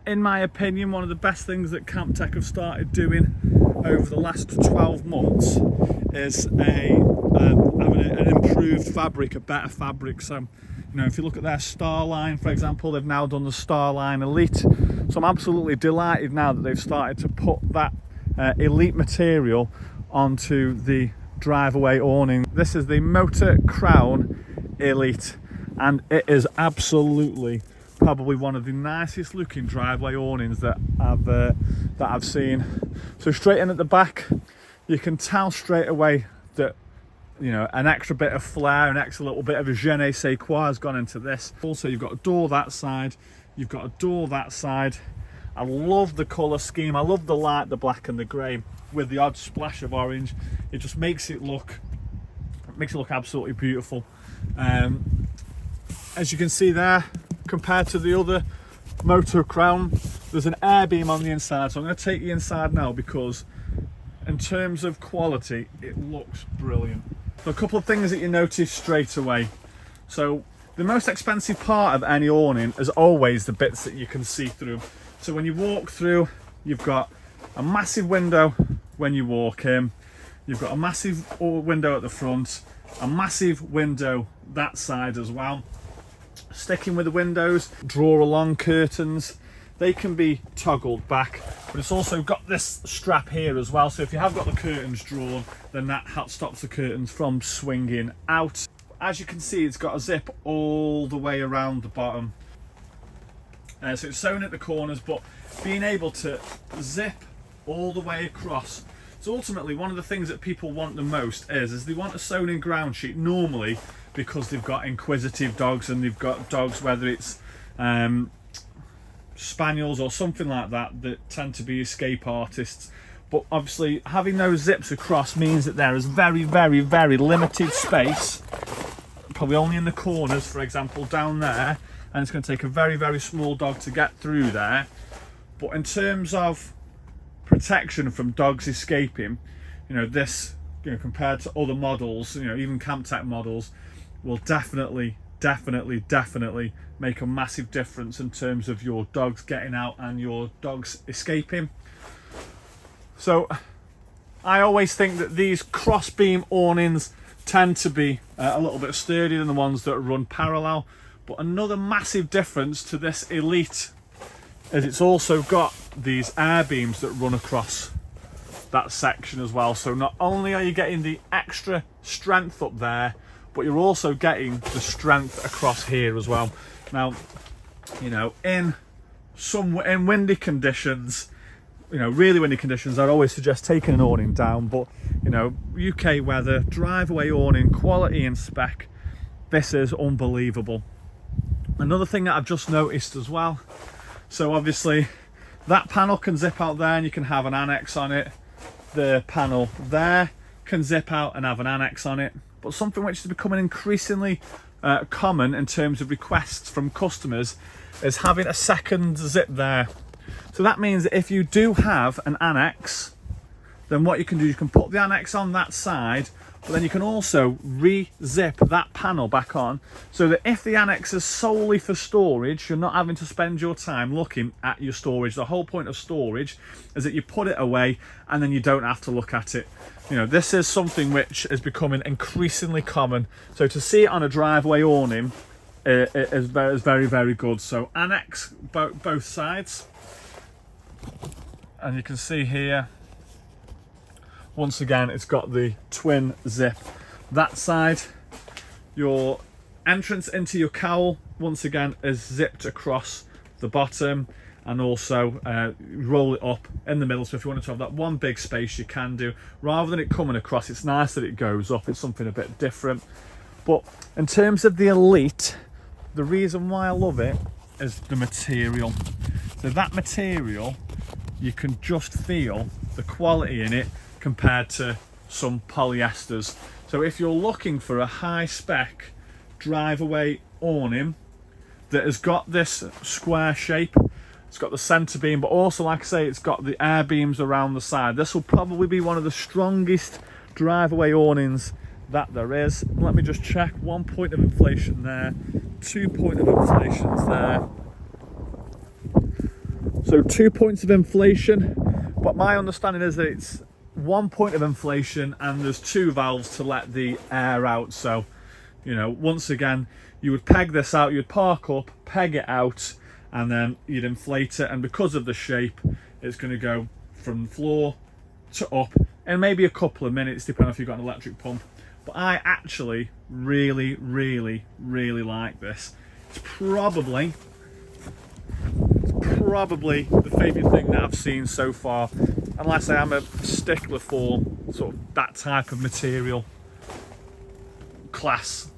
in my opinion, one of the best things that Camptech have started doing over the last 12 months is having an improved fabric, a better fabric. So, you know, if you look at their Starline, for example, they've now done the Starline Elite. So I'm absolutely delighted now that they've started to put that Elite material onto the Driveaway Awning. This is the Moto Crown Elite, and it is absolutely probably one of the nicest looking driveway awnings that I've seen. So straight in at the back, you can tell straight away that, you know, an extra bit of flair, an extra little bit of a je ne sais quoi has gone into this. Also, you've got a door that side, you've got a door that side. I love the colour scheme. I love the light, the black and the grey with the odd splash of orange. It just makes it look absolutely beautiful. As you can see there, compared to the other Moto Crown, there's an air beam on the inside. So I'm going to take you inside now, because in terms of quality, it looks brilliant. So a couple of things that you notice straight away. So the most expensive part of any awning is always the bits that you can see through. So when you walk through, you've got a massive window when you walk in, you've got a massive window at the front, a massive window that side as well. Sticking with the windows, draw along curtains, they can be toggled back, but it's also got this strap here as well. So if you have got the curtains drawn, then that stops the curtains from swinging out. As you can see, it's got a zip all the way around the bottom. So it's sewn at the corners, but being able to zip all the way across. So ultimately, one of the things that people want the most is they want a sewn in ground sheet, normally because they've got inquisitive dogs, and they've got dogs, whether it's spaniels or something like that, that tend to be escape artists. But obviously having those zips across means that there is very, very, very limited space, probably only in the corners, for example, down there, and it's going to take a very, very small dog to get through there. But in terms of protection from dogs escaping, you know, this, you know, compared to other models, you know, even Camptech models, will definitely make a massive difference in terms of your dogs getting out and your dogs escaping. So I always think that these cross beam awnings tend to be a little bit sturdier than the ones that run parallel. But another massive difference to this Elite is it's also got these air beams that run across that section as well. So not only are you getting the extra strength up there, but you're also getting the strength across here as well. Now, you know, in windy conditions, you know, really windy conditions, I'd always suggest taking an awning down. But, you know, UK weather, driveway awning, quality and spec, this is unbelievable. Another thing that I've just noticed as well, so obviously that panel can zip out there and you can have an annex on it. The panel there can zip out and have an annex on it. But something which is becoming increasingly common in terms of requests from customers is having a second zip there. So that means that if you do have an annex, then what you can do, you can put the annex on that side, but then you can also re-zip that panel back on, so that if the annex is solely for storage, you're not having to spend your time looking at your storage. The whole point of storage is that you put it away and then you don't have to look at it. You know, this is something which is becoming increasingly common. So to see it on a driveway awning is very, very good. So annex both sides. And you can see here, once again, it's got the twin zip. That side, your entrance into your cowl, once again, is zipped across the bottom, and also roll it up in the middle. So if you wanted to have that one big space, you can do. Rather than it coming across, it's nice that it goes up. It's something a bit different. But in terms of the Elite, the reason why I love it is the material. So that material, you can just feel the quality in it compared to some polyesters. So if you're looking for a high spec driveway awning that has got this square shape, it's got the center beam, but also, like I say, it's got the air beams around the side, this will probably be one of the strongest driveway awnings that there is. Let me just check. 1 point of inflation there, 2 point of inflations there, So 2 points of inflation, but my understanding is that it's 1 point of inflation and there's 2 valves to let the air out. So, you know, once again, you would peg this out, you'd park up, peg it out, and then you'd inflate it. And because of the shape, it's going to go from floor to up in maybe a couple of minutes, depending if you've got an electric pump. But I actually really like this. It's probably the favourite thing that I've seen so far, unless I am a stickler for sort of that type of material class.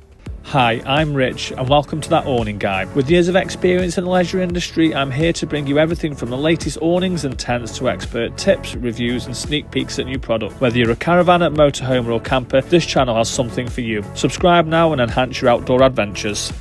Hi, I'm Rich and welcome to That Awning Guy. With years of experience in the leisure industry, I'm here to bring you everything from the latest awnings and tents to expert tips, reviews and sneak peeks at new products. Whether you're a caravan, motorhome or camper, this channel has something for you. Subscribe now and enhance your outdoor adventures.